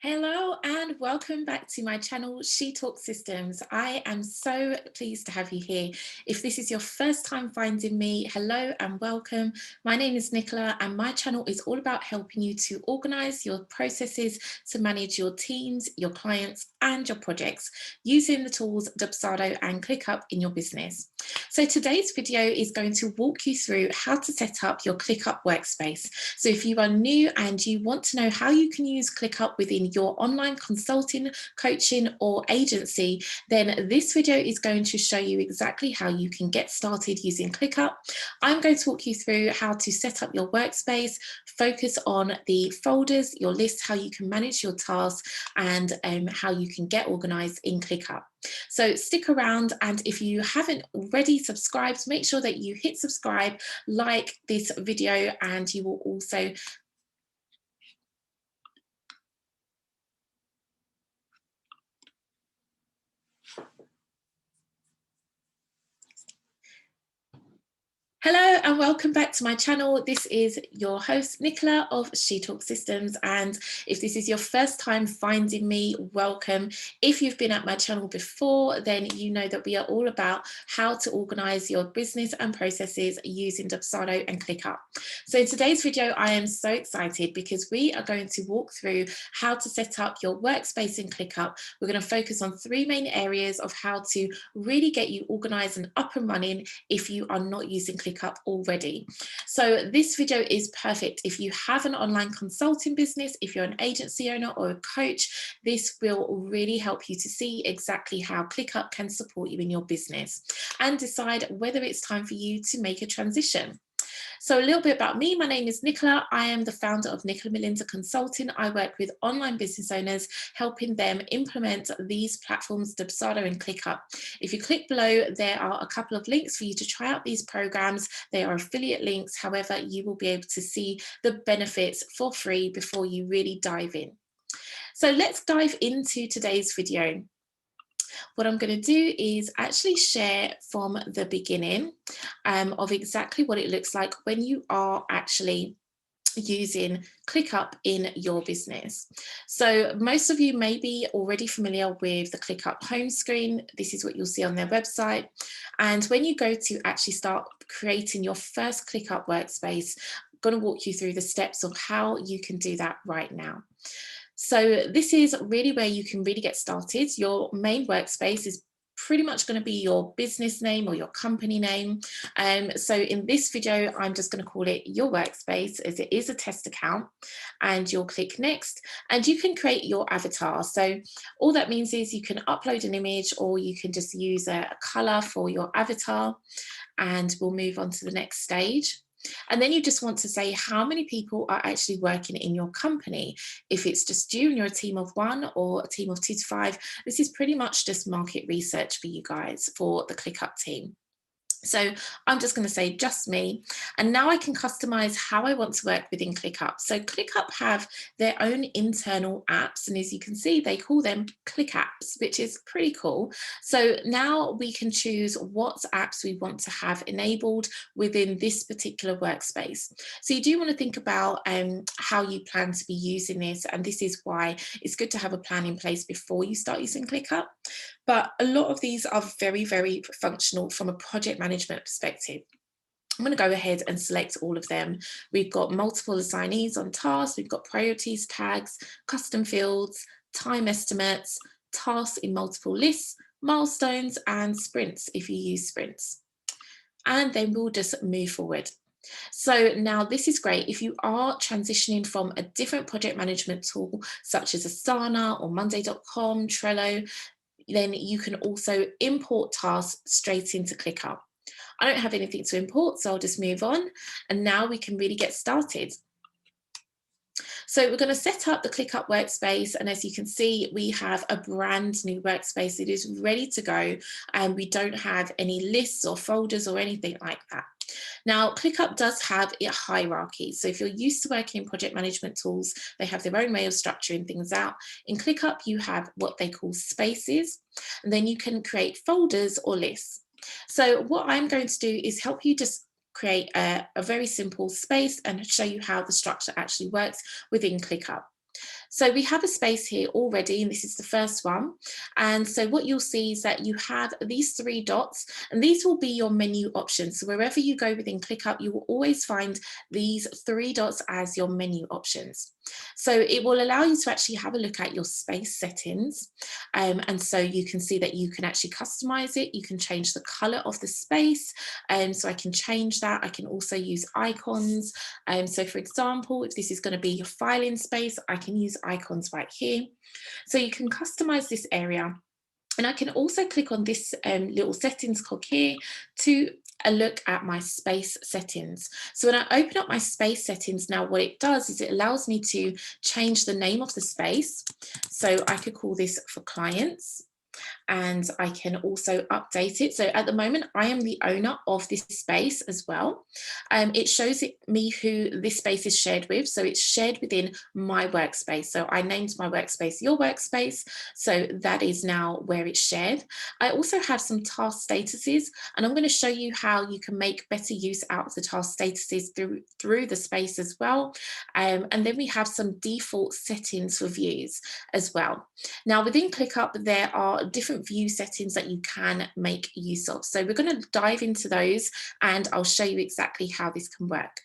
Hello and welcome back to my channel, She Talks Systems. I am so pleased to have you here. If this is your first time finding me, hello and welcome. My name is Nicola and my channel is all about helping you to organize your processes to manage your teams, your clients and your projects using the tools Dubsado and ClickUp in your business. So today's video is going to walk you through how to set up your ClickUp workspace. So if you are new and you want to know how you can use ClickUp within your online consulting, coaching or agency, then this video is going to show you exactly how you can get started using ClickUp. I'm going to walk you through how to set up your workspace, focus on the folders, your lists, how you can manage your tasks and how you can get organized in ClickUp. So stick around, and if you haven't already subscribed, make sure that you hit subscribe, like this video, and you will also Hello and welcome back to my channel. This is your host Nicola of She Talks Systems, and if this is your first time finding me, welcome. If you've been at my channel before, then you know that we are all about how to organize your business and processes using Dubsado and ClickUp. So in today's video, I am so excited because we are going to walk through how to set up your workspace in ClickUp. We're going to focus on three main areas of how to really get you organized and up and running if you are not using ClickUp already. So this video is perfect if you have an online consulting business, if you're an agency owner or a coach. This will really help you to see exactly how ClickUp can support you in your business and decide whether it's time for you to make a transition. So a little bit about me. My name is Nicola. I am the founder of Nicola Melinda Consulting. I work with online business owners, helping them implement these platforms, Dubsado and ClickUp. If you click below, there are a couple of links for you to try out these programs. They are affiliate links. However, you will be able to see the benefits for free before you really dive in. So let's dive into today's video. What I'm going to do is actually share from the beginning of exactly what it looks like when you are actually using ClickUp in your business. So most of you may be already familiar with the ClickUp home screen. This is what you'll see on their website. And when you go to actually start creating your first ClickUp workspace, I'm going to walk you through the steps of how you can do that right now. So this is really where you can really get started. Your main workspace is pretty much going to be your business name or your company name. So in this video, I'm just going to call it your workspace, as it is a test account, and you'll click next and you can create your avatar. So all that means is you can upload an image or you can just use a color for your avatar, and we'll move on to the next stage. And then you just want to say how many people are actually working in your company. If it's just you and you're a team of 1 or a team of 2 to 5, this is pretty much just market research for you guys for the ClickUp team. So I'm just going to say just me, and now I can customize how I want to work within ClickUp. So ClickUp have their own internal apps, and as you can see, they call them Click Apps, which is pretty cool. So now we can choose what apps we want to have enabled within this particular workspace. So you do want to think about how you plan to be using this, and this is why it's good to have a plan in place before you start using ClickUp. But a lot of these are very, very functional from a project management perspective. I'm going to go ahead and select all of them. We've got multiple assignees on tasks, we've got priorities, tags, custom fields, time estimates, tasks in multiple lists, milestones, and sprints if you use sprints. And then we'll just move forward. So now this is great if you are transitioning from a different project management tool, such as Asana or Monday.com, Trello. Then you can also import tasks straight into ClickUp. I don't have anything to import, so I'll just move on. And now we can really get started. So we're going to set up the ClickUp workspace, and as you can see, we have a brand new workspace. It is ready to go, and we don't have any lists or folders or anything like that. Now, ClickUp does have a hierarchy. So if you're used to working in project management tools, they have their own way of structuring things out. In ClickUp, you have what they call spaces, and then you can create folders or lists. So what I'm going to do is help you just create a very simple space and show you how the structure actually works within ClickUp. So we have a space here already, and this is the first one. And so what you'll see is that you have these 3 dots, and these will be your menu options. So wherever you go within ClickUp, you will always find these 3 dots as your menu options. So it will allow you to actually have a look at your space settings. And so you can see that you can actually customize it. You can change the color of the space. So I can change that. I can also use icons. So for example, if this is going to be your filing space, I can use icons right here. So you can customize this area. And I can also click on this little settings cog here to look at my space settings. So when I open up my space settings now, what it does is it allows me to change the name of the space. So I could call this for clients. And I can also update it. So at the moment, I am the owner of this space as well. It shows me who this space is shared with. So it's shared within my workspace. So I named my workspace your workspace. So that is now where it's shared. I also have some task statuses, and I'm going to show you how you can make better use out of the task statuses through the space as well. And then we have some default settings for views as well. Now within ClickUp, there are different view settings that you can make use of. So we're going to dive into those, and I'll show you exactly how this can work.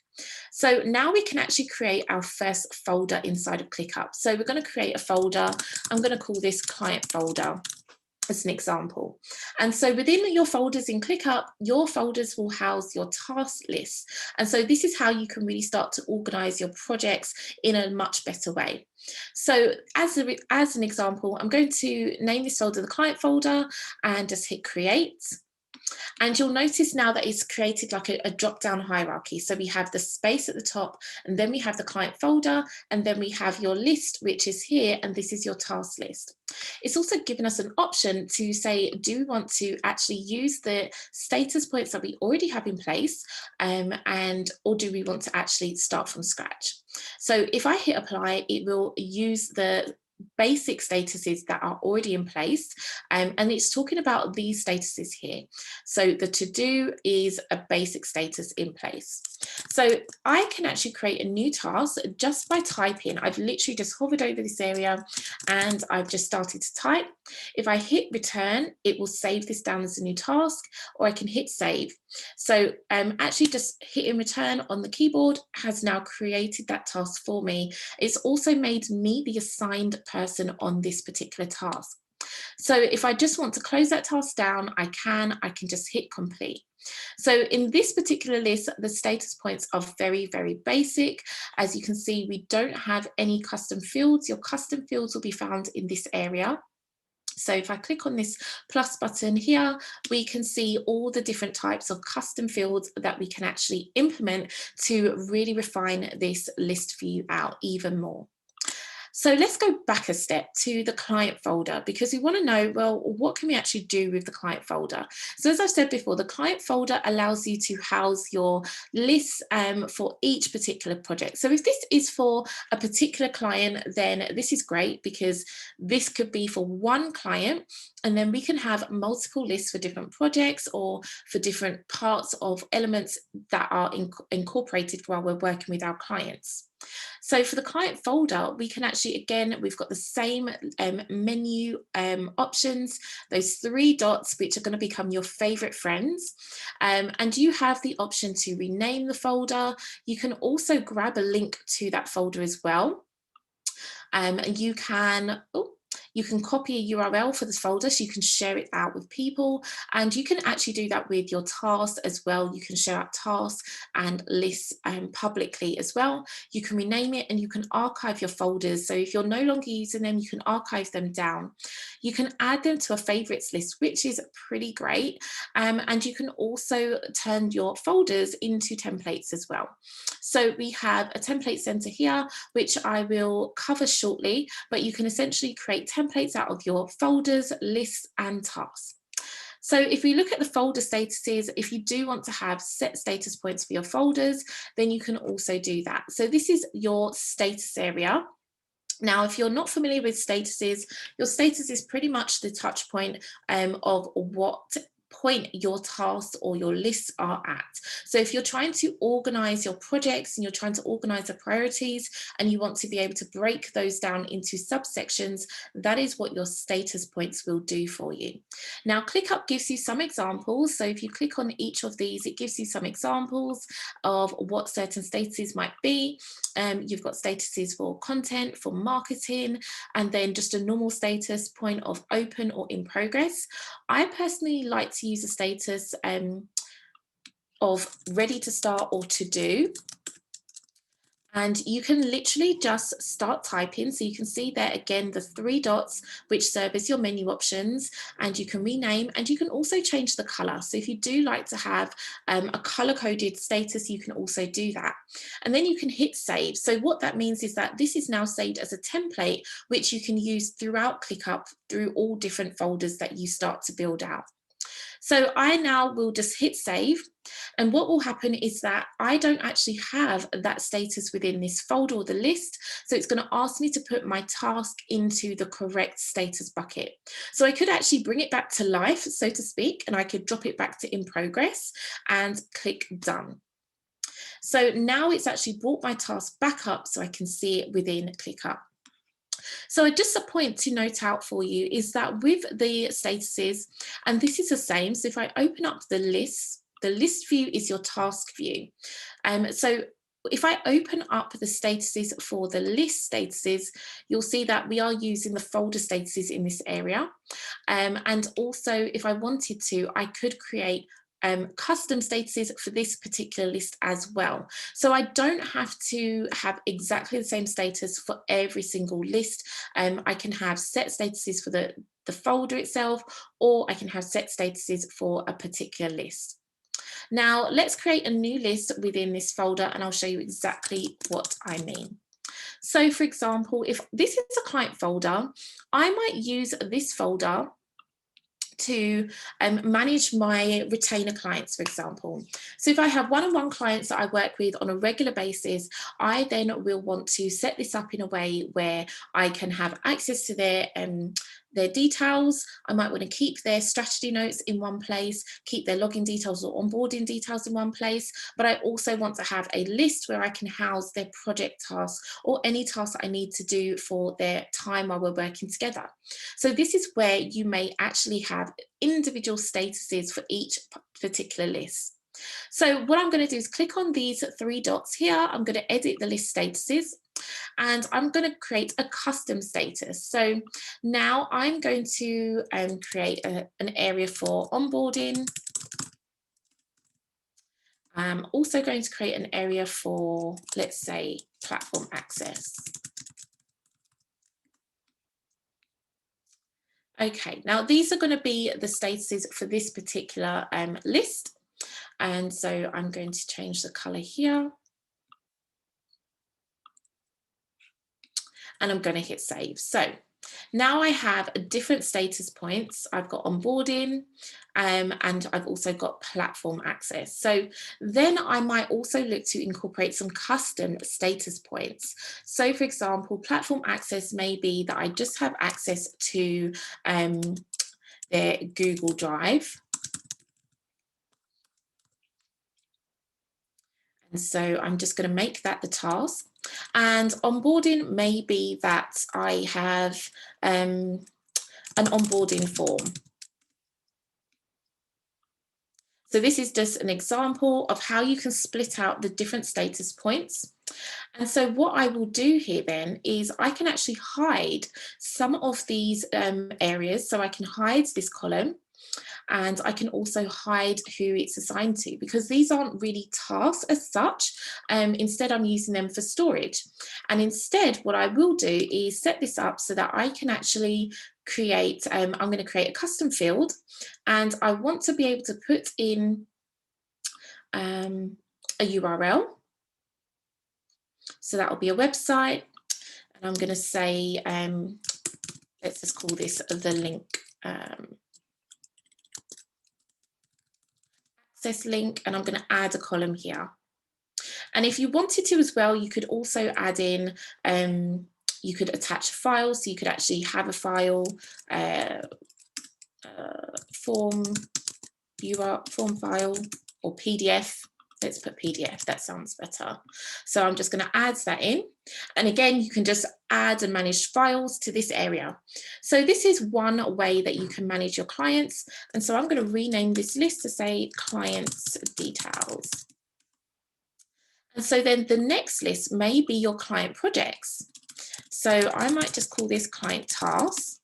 So now we can actually create our first folder inside of ClickUp. So we're going to create a folder. I'm going to call this client folder as an example. And so within your folders in ClickUp, your folders will house your task list. And so this is how you can really start to organize your projects in a much better way. So as an example, I'm going to name this folder the client folder and just hit create. And you'll notice now that it's created like a drop-down hierarchy. So we have the space at the top, and then we have the client folder, and then we have your list, which is here, and this is your task list. It's also given us an option to say, do we want to actually use the status points that we already have in place, or do we want to actually start from scratch? So if I hit apply, it will use the basic statuses that are already in place, and it's talking about these statuses here. So the to-do is a basic status in place. So I can actually create a new task just by typing. I've literally just hovered over this area and I've just started to type. If I hit return, it will save this down as a new task, or I can hit save. So actually just hitting return on the keyboard has now created that task for me. It's also made me the assigned person on this particular task. So if I just want to close that task down, I can just hit complete. So in this particular list, the status points are very, very basic. As you can see, we don't have any custom fields. Your custom fields will be found in this area. So if I click on this plus button here, we can see all the different types of custom fields that we can actually implement to really refine this list view out even more. So let's go back a step to the client folder, because we want to know, well, what can we actually do with the client folder? So as I've said before, the client folder allows you to house your lists for each particular project. So if this is for a particular client, then this is great, because this could be for one client, and then we can have multiple lists for different projects or for different parts of elements that are incorporated while we're working with our clients. So for the client folder, we can actually, again, we've got the same menu options, those 3 dots, which are going to become your favorite friends. And you have the option to rename the folder. You can also grab a link to that folder as well. You can copy a URL for this folder, so you can share it out with people, and you can actually do that with your tasks as well. You can share out tasks and lists publicly as well. You can rename it, and you can archive your folders. So if you're no longer using them, you can archive them down. You can add them to a favorites list, which is pretty great. And you can also turn your folders into templates as well. So we have a template center here, which I will cover shortly, but you can essentially create templates out of your folders, lists, and tasks. So if we look at the folder statuses, if you do want to have set status points for your folders, then you can also do that. So this is your status area. Now, if you're not familiar with statuses, your status is pretty much the touch point of what point your tasks or your lists are at. So if you're trying to organize your projects and you're trying to organize the priorities and you want to be able to break those down into subsections, that is what your status points will do for you. Now, ClickUp gives you some examples. So if you click on each of these, it gives you some examples of what certain statuses might be. You've got statuses for content, for marketing, and then just a normal status point of open or in progress. I personally like to use a status of ready to start or to do. And you can literally just start typing. So you can see there again, the 3 dots, which serve as your menu options, and you can rename, and you can also change the color. So if you do like to have a color coded status, you can also do that. And then you can hit save. So what that means is that this is now saved as a template, which you can use throughout ClickUp through all different folders that you start to build out. So I now will just hit save. And what will happen is that I don't actually have that status within this folder or the list. So it's going to ask me to put my task into the correct status bucket. So I could actually bring it back to life, so to speak, and I could drop it back to in progress and click done. So now it's actually brought my task back up so I can see it within ClickUp. So just a point to note out for you is that with the statuses, and this is the same, so if I open up the list view is your task view. So if I open up the statuses for the list statuses, you'll see that we are using the folder statuses in this area. And also, if I wanted to, I could create custom statuses for this particular list as well. So I don't have to have exactly the same status for every single list. I can have set statuses for the folder itself, or I can have set statuses for a particular list. Now let's create a new list within this folder and I'll show you exactly what I mean. So for example, if this is a client folder, I might use this folder to manage my retainer clients, for example. So if I have one-on-one clients that I work with on a regular basis, I then will want to set this up in a way where I can have access to their details. I might want to keep their strategy notes in one place, keep their login details or onboarding details in one place, but I also want to have a list where I can house their project tasks or any tasks I need to do for their time while we're working together. So this is where you may actually have individual statuses for each particular list. So what I'm going to do is click on these 3 dots here. I'm going to edit the list statuses. And I'm going to create a custom status. So now I'm going to create an area for onboarding. I'm also going to create an area for, let's say, platform access. Okay, now these are going to be the statuses for this particular list. And so I'm going to change the color here. And I'm going to hit save. So now I have different status points. I've got onboarding and I've also got platform access. So then I might also look to incorporate some custom status points. So for example, platform access may be that I just have access to their Google Drive. And so I'm just going to make that the task. And onboarding may be that I have an onboarding form. So this is just an example of how you can split out the different status points. And so what I will do here then is I can actually hide some of these areas. So I can hide this column. And I can also hide who it's assigned to, because these aren't really tasks as such. Instead, I'm using them for storage. And instead, what I will do is set this up so that I can actually create, I'm going to create a custom field, and I want to be able to put in a URL. So that will be a website. And I'm going to say, let's just call this the link. Access link, and I'm going to add a column here. And if you wanted to as well, you could also add in, you could attach a file, so you could actually have a file form viewer form file, or PDF. Let's put PDF, that sounds better. So I'm just going to add that in. And again, you can just add and manage files to this area. So this is one way that you can manage your clients. And so I'm going to rename this list to say clients details. And so then the next list may be your client projects. So I might just call this client tasks.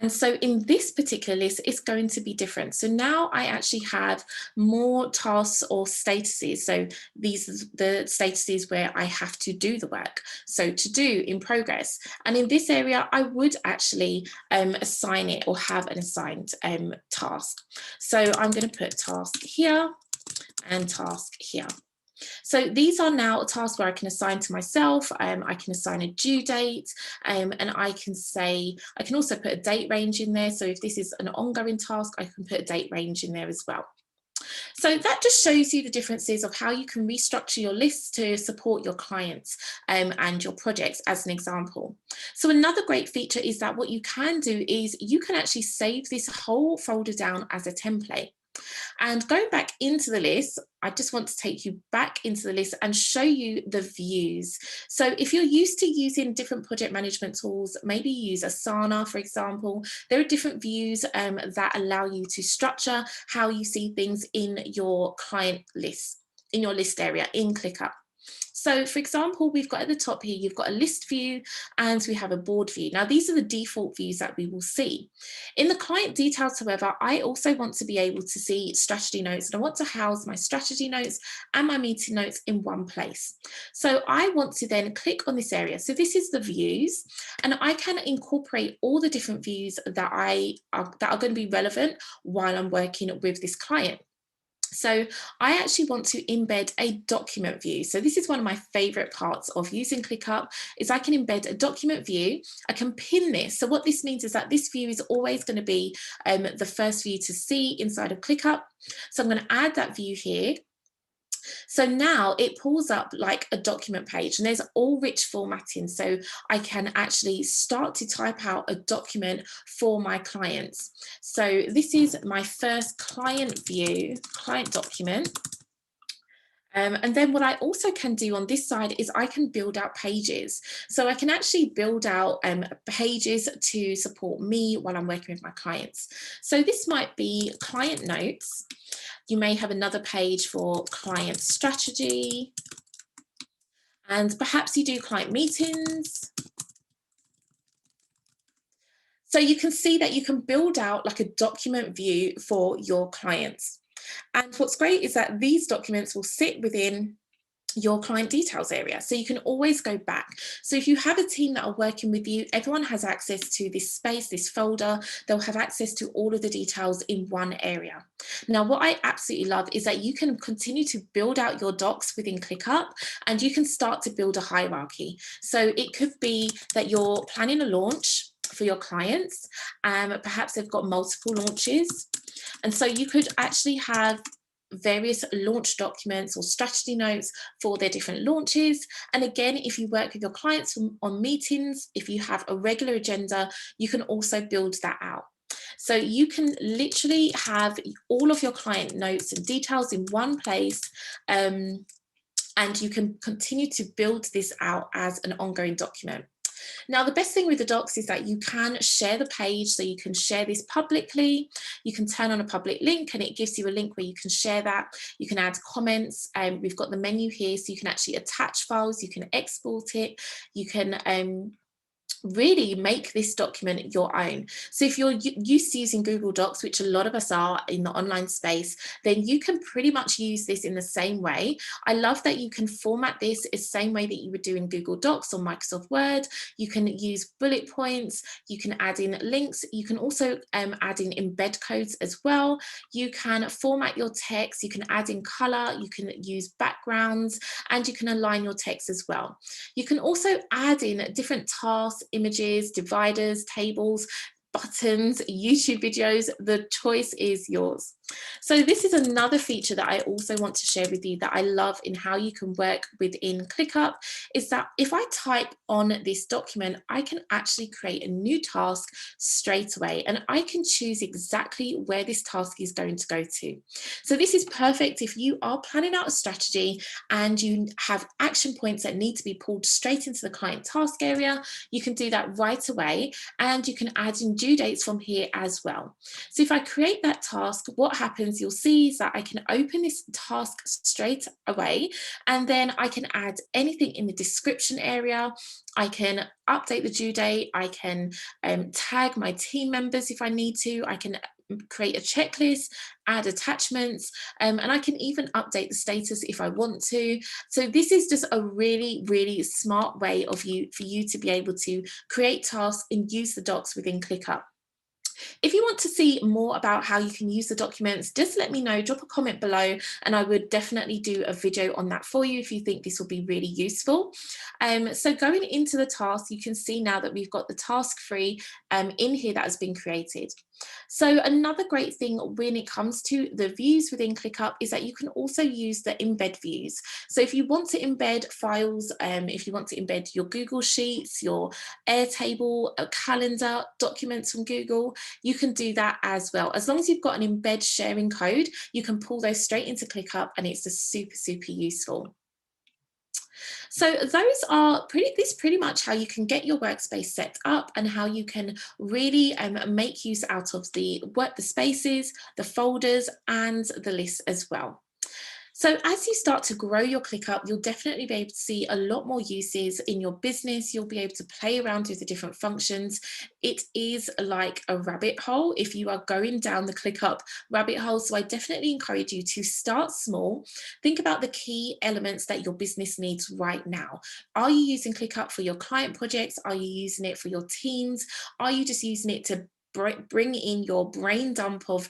And so in this particular list, it's going to be different. So now I actually have more tasks or statuses. So these are the statuses where I have to do the work. So to do, in progress. And in this area, I would actually assign it or have an assigned task. So I'm going to put task here and task here. So these are now tasks where I can assign to myself. I can assign a due date, and I can also put a date range in there. So if this is an ongoing task, I can put a date range in there as well. So that just shows you the differences of how you can restructure your lists to support your clients and your projects, as an example. So another great feature is that what you can do is you can actually save this whole folder down as a template. And going back into the list, I just want to take you back into the list and show you the views. So if you're used to using different project management tools, maybe use Asana, for example, there are different views that allow you to structure how you see things in your client list, in your list area in ClickUp. So for example, we've got at the top here, you've got a list view and we have a board view. Now these are the default views that we will see. In the client details, however, I also want to be able to see strategy notes, and I want to house my strategy notes and my meeting notes in one place. So I want to then click on this area. So this is the views, and I can incorporate all the different views that are going to be relevant while I'm working with this client. So I actually want to embed a document view. So this is one of my favorite parts of using ClickUp, is I can embed a document view. I can pin this. So what this means is that this view is always going to be the first view to see inside of ClickUp. So I'm going to add that view here. So now it pulls up like a document page, and there's all rich formatting. So I can actually start to type out a document for my clients. So this is my first client view, client document. And then what I also can do on this side is I can build out pages. So I can actually build out pages to support me while I'm working with my clients. So this might be client notes. You may have another page for client strategy, and perhaps you do client meetings. So you can see that you can build out like a document view for your clients. And what's great is that these documents will sit within your client details area, so you can always go back. So if you have a team that are working with you, everyone has access to this space, this folder. They'll have access to all of the details in one area. Now what I absolutely love is that you can continue to build out your docs within ClickUp, and you can start to build a hierarchy. So it could be that you're planning a launch for your clients, perhaps they've got multiple launches, and so you could actually have various launch documents or strategy notes for their different launches. And again, if you work with your clients on meetings, if you have a regular agenda, you can also build that out. So you can literally have all of your client notes and details in one place, and you can continue to build this out as an ongoing document. Now, the best thing with the docs is that you can share the page, so you can share this publicly. You can turn on a public link and it gives you a link where you can share that. You can add comments. We've got the menu here, so you can actually attach files, you can export it, you can really make this document your own. So if you're used to using Google Docs, which a lot of us are in the online space, then you can pretty much use this in the same way. I love that you can format this the same way that you would do in Google Docs or Microsoft Word. You can use bullet points, you can add in links, you can also add in embed codes as well. You can format your text, you can add in color, you can use backgrounds, and you can align your text as well. You can also add in different tasks, images, dividers, tables, buttons, YouTube videos. The choice is yours. So this is another feature that I also want to share with you that I love in how you can work within ClickUp, is that if I type on this document, I can actually create a new task straight away, and I can choose exactly where this task is going to go to. So this is perfect if you are planning out a strategy and you have action points that need to be pulled straight into the client task area. You can do that right away, and you can add in due dates from here as well. So if I create that task, what happens, you'll see is that I can open this task straight away, and then I can add anything in the description area. I can update the due date. I can tag my team members if I need to. I can create a checklist, add attachments, and I can even update the status if I want to. So this is just a really, really smart way for you to be able to create tasks and use the docs within ClickUp. If you want to see more about how you can use the documents, just let me know, drop a comment below, and I would definitely do a video on that for you if you think this will be really useful. So going into the task, you can see now that we've got the task free in here that has been created. So another great thing when it comes to the views within ClickUp is that you can also use the embed views. So if you want to embed files, if you want to embed your Google Sheets, your Airtable, a calendar, documents from Google, you can do that as well. As long as you've got an embed sharing code, you can pull those straight into ClickUp, and it's just super, super useful. So those are pretty much how you can get your workspace set up and how you can really make use out of the spaces, the folders, and the lists as well. So as you start to grow your ClickUp, you'll definitely be able to see a lot more uses in your business. You'll be able to play around with the different functions. It is like a rabbit hole if you are going down the ClickUp rabbit hole. So I definitely encourage you to start small. Think about the key elements that your business needs right now. Are you using ClickUp for your client projects? Are you using it for your teams? Are you just using it to bring in your brain dump of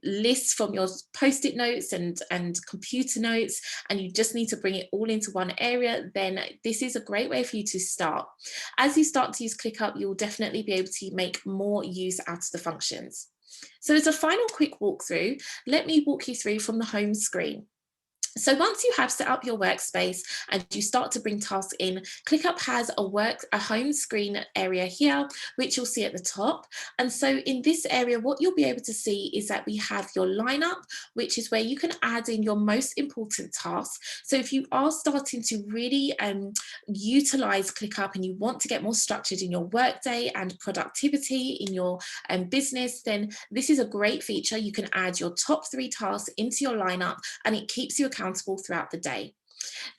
lists from your post-it notes and computer notes, and you just need to bring it all into one area? Then this is a great way for you to start. As you start to use ClickUp, you'll definitely be able to make more use out of the functions. So as a final quick walkthrough, let me walk you through from the home screen. So once you have set up your workspace and you start to bring tasks in, ClickUp has a home screen area here, which you'll see at the top. And so in this area, what you'll be able to see is that we have your lineup, which is where you can add in your most important tasks. So if you are starting to really utilize ClickUp and you want to get more structured in your workday and productivity in your business, then this is a great feature. You can add your top 3 tasks into your lineup, and it keeps you accountable throughout the day.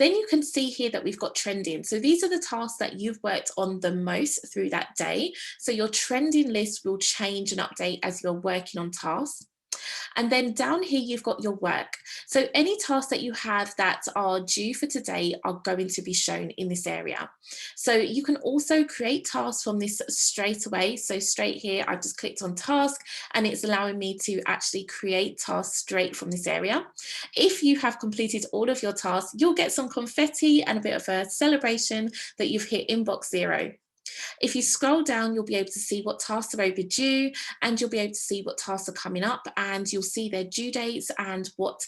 Then you can see here that we've got trending. So these are the tasks that you've worked on the most through that day. So your trending list will change and update as you're working on tasks. And then down here, you've got your work. So any tasks that you have that are due for today are going to be shown in this area. So you can also create tasks from this straight away. So straight here, I've just clicked on task, and it's allowing me to actually create tasks straight from this area. If you have completed all of your tasks, you'll get some confetti and a bit of a celebration that you've hit inbox 0. If you scroll down, you'll be able to see what tasks are overdue, and you'll be able to see what tasks are coming up, and you'll see their due dates and what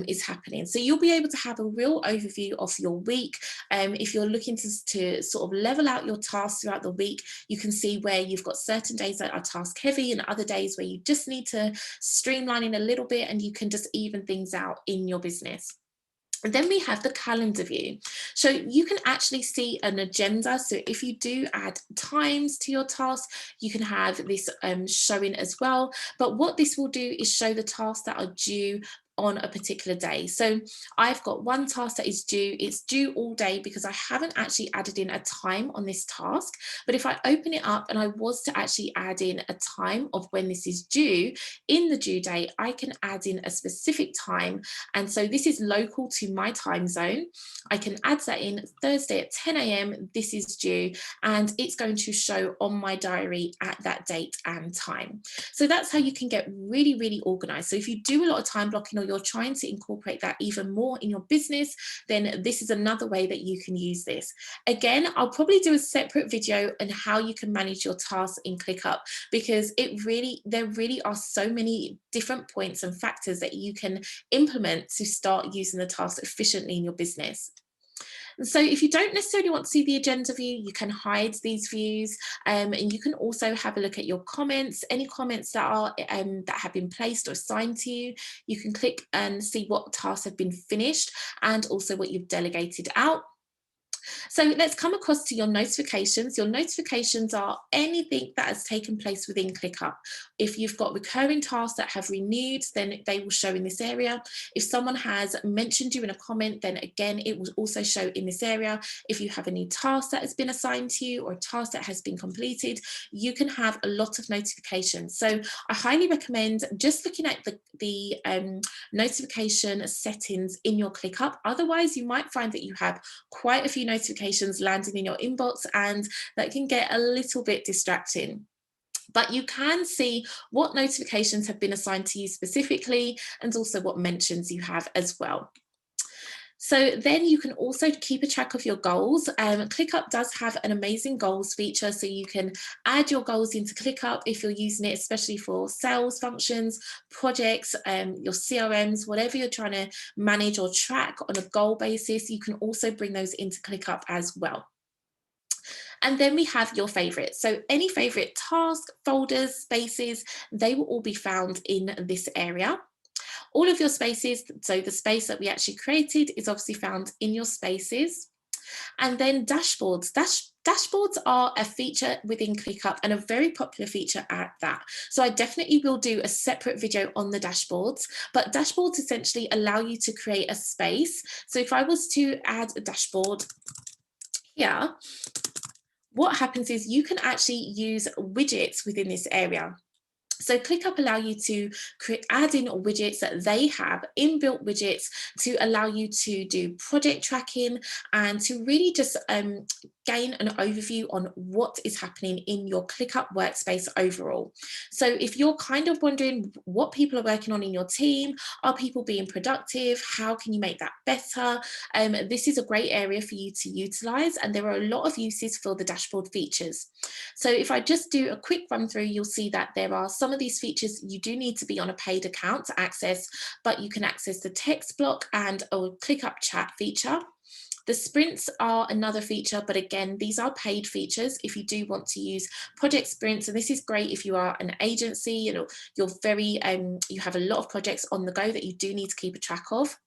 is happening. So you'll be able to have a real overview of your week. If you're looking to sort of level out your tasks throughout the week, you can see where you've got certain days that are task heavy and other days where you just need to streamline in a little bit, and you can just even things out in your business. And then we have the calendar view. So you can actually see an agenda. So if you do add times to your task, you can have this showing as well. But what this will do is show the tasks that are due on a particular day. So I've got one task that is due. It's due all day because I haven't actually added in a time on this task. But if I open it up and I was to actually add in a time of when this is due in the due date, I can add in a specific time. And so this is local to my time zone. I can add that in Thursday at 10 a.m. This is due, and it's going to show on my diary at that date and time. So that's how you can get really, really organized. So if you do a lot of time blocking, or you're trying to incorporate that even more in your business, then this is another way that you can use this. Again, I'll probably do a separate video on how you can manage your tasks in ClickUp, because there really are so many different points and factors that you can implement to start using the tasks efficiently in your business. So if you don't necessarily want to see the agenda view, you can hide these views, and you can also have a look at your comments, any comments that are that have been placed or assigned to you. You can click and see what tasks have been finished and also what you've delegated out. So let's come across to your notifications. Your notifications are anything that has taken place within ClickUp. If you've got recurring tasks that have renewed, then they will show in this area. If someone has mentioned you in a comment, then again, it will also show in this area. If you have a new task that has been assigned to you or a task that has been completed, you can have a lot of notifications. So I highly recommend just looking at the notification settings in your ClickUp. Otherwise, you might find that you have quite a few notifications landing in your inbox, and that can get a little bit distracting. But you can see what notifications have been assigned to you specifically, and also what mentions you have as well. So then you can also keep a track of your goals. ClickUp does have an amazing goals feature, so you can add your goals into ClickUp if you're using it, especially for sales functions, projects, your CRMs, whatever you're trying to manage or track on a goal basis. You can also bring those into ClickUp as well. And then we have your favorites. So any favorite task, folders, spaces, they will all be found in this area. All of your spaces, so the space that we actually created is obviously found in your spaces. And then dashboards. Dashboards are a feature within ClickUp, and a very popular feature at that. So I definitely will do a separate video on the dashboards, but dashboards essentially allow you to create a space. So if I was to add a dashboard here, what happens is you can actually use widgets within this area. So ClickUp allow you to add in widgets that they have, inbuilt widgets, to allow you to do project tracking and to really just gain an overview on what is happening in your ClickUp workspace overall. So if you're kind of wondering what people are working on in your team, are people being productive? How can you make that better? This is a great area for you to utilize, and there are a lot of uses for the dashboard features. So if I just do a quick run through, you'll see that there are some of these features you do need to be on a paid account to access, but you can access the text block and a ClickUp chat feature. The sprints are another feature, but again, these are paid features if you do want to use project sprints. And this is great if you are an agency, you're very, you have a lot of projects on the go that you do need to keep a track of.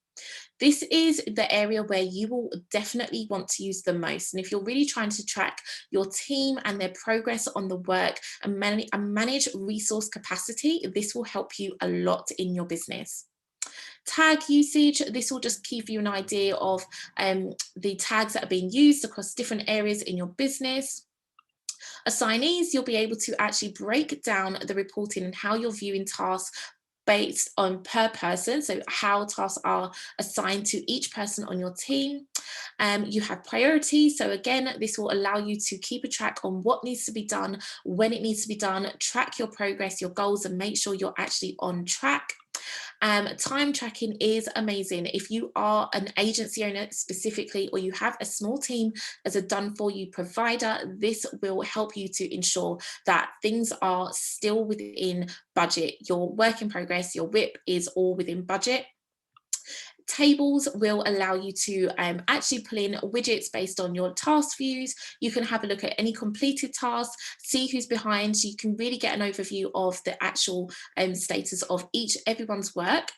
This is the area where you will definitely want to use the most. And if you're really trying to track your team and their progress on the work and manage resource capacity, this will help you a lot in your business. Tag usage, this will just give you an idea of the tags that are being used across different areas in your business. Assignees, you'll be able to actually break down the reporting and how you're viewing tasks based on per person, so how tasks are assigned to each person on your team. You have priorities, so again, this will allow you to keep a track on what needs to be done, when it needs to be done, track your progress, your goals, and make sure you're actually on track. Time tracking is amazing. If you are an agency owner specifically, or you have a small team as a done-for-you provider, this will help you to ensure that things are still within budget. Your work in progress, your WIP is all within budget. Tables will allow you to actually pull in widgets based on your task views. You can have a look at any completed tasks, see who's behind, so you can really get an overview of the actual status of everyone's work.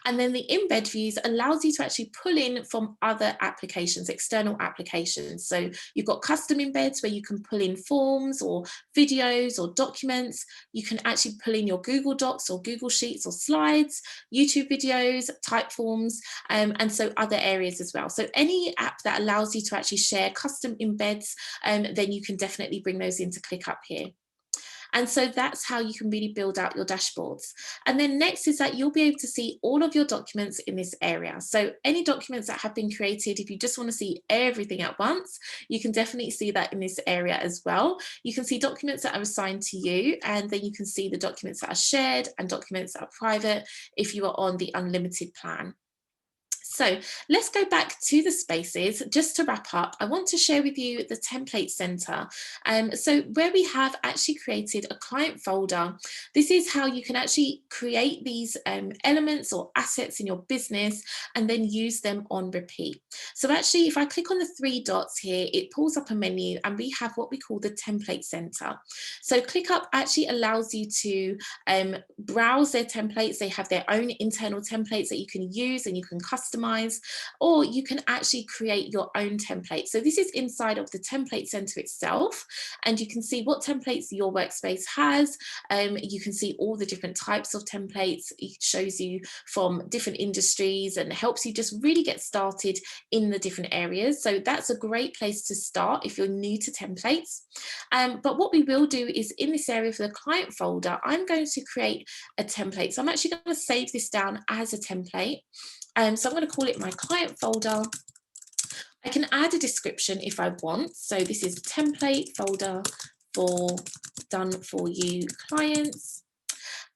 And then the embed views allows you to actually pull in from other applications, external applications. So you've got custom embeds where you can pull in forms or videos or documents. You can actually pull in your Google Docs or Google Sheets or slides, YouTube videos, Typeforms, and so other areas as well. So any app that allows you to actually share custom embeds, then you can definitely bring those into ClickUp here. And so that's how you can really build out your dashboards. And then next is that you'll be able to see all of your documents in this area. So any documents that have been created, if you just want to see everything at once, you can definitely see that in this area as well. You can see documents that are assigned to you, and then you can see the documents that are shared and documents that are private if you are on the unlimited plan. So let's go back to the spaces. Just to wrap up, I want to share with you the template center. So where we have actually created a client folder, this is how you can actually create these elements or assets in your business and then use them on repeat. So actually, if I click on the three dots here, it pulls up a menu and we have what we call the template center. So ClickUp actually allows you to browse their templates. They have their own internal templates that you can use and you can customize, or you can actually create your own template. So this is inside of the template center itself, and you can see what templates your workspace has. You can see all the different types of templates. It shows you from different industries and helps you just really get started in the different areas. So that's a great place to start if you're new to templates. But what we will do is in this area for the client folder, I'm going to create a template. So I'm actually going to save this down as a template. So I'm going to call it my client folder. I can add a description if I want. So this is a template folder for done for you clients.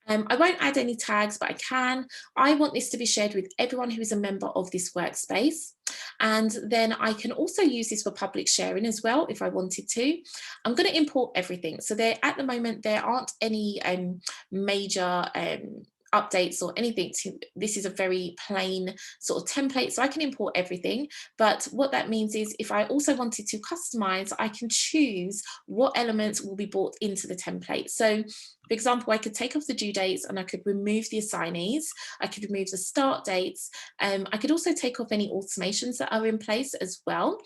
I won't add any tags, but I can. I want this to be shared with everyone who is a member of this workspace. And then I can also use this for public sharing as well if I wanted to. I'm going to import everything. So there, at the moment, there aren't any major updates or anything to this. Is a very plain sort of template, so I can import everything. But what that means is if I also wanted to customize, I can choose what elements will be brought into the template. So for example, I could take off the due dates and I could remove the assignees. I could remove the start dates. I could also take off any automations that are in place as well.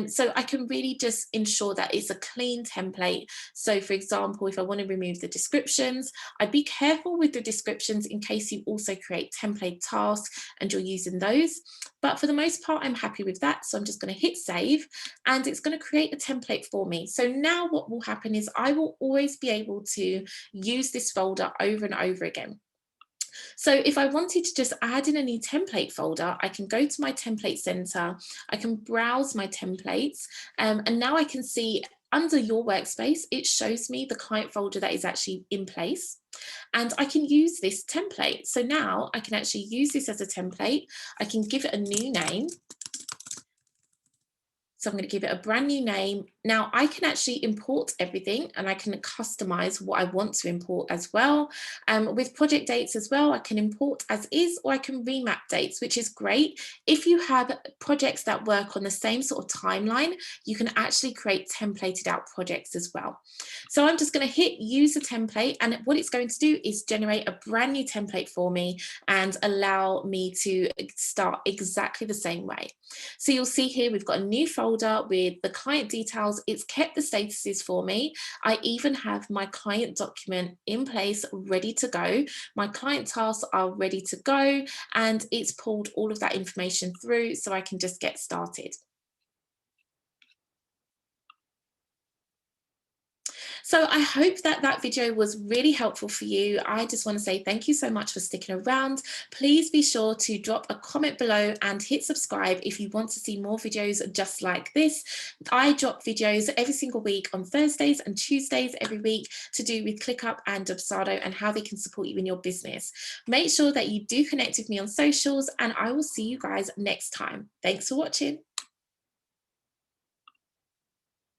So I can really just ensure that it's a clean template. So for example, if I want to remove the descriptions, I'd be careful with the descriptions in case you also create template tasks and you're using those. But for the most part, I'm happy with that. So I'm just going to hit save and it's going to create a template for me. So now what will happen is I will always be able to use this folder over and over again. So if I wanted to just add in a new template folder, I can go to my template center, I can browse my templates, and now I can see under your workspace, it shows me the client folder that is actually in place. And I can use this template. So now I can actually use this as a template. I can give it a new name. So I'm going to give it a brand new name. Now I can actually import everything and I can customize what I want to import as well. With project dates as well, I can import as is or I can remap dates, which is great. If you have projects that work on the same sort of timeline, you can actually create templated out projects as well. So I'm just going to hit use a template, and what it's going to do is generate a brand new template for me and allow me to start exactly the same way. So you'll see here we've got a new folder with the client details. It's kept the statuses for me. I even have my client document in place, ready to go. My client tasks are ready to go, and it's pulled all of that information through so I can just get started. So I hope that that video was really helpful for you. I just want to say thank you so much for sticking around. Please be sure to drop a comment below and hit subscribe if you want to see more videos just like this. I drop videos every single week on Thursdays and Tuesdays every week to do with ClickUp and Dubsado and how they can support you in your business. Make sure that you do connect with me on socials, and I will see you guys next time. Thanks for watching.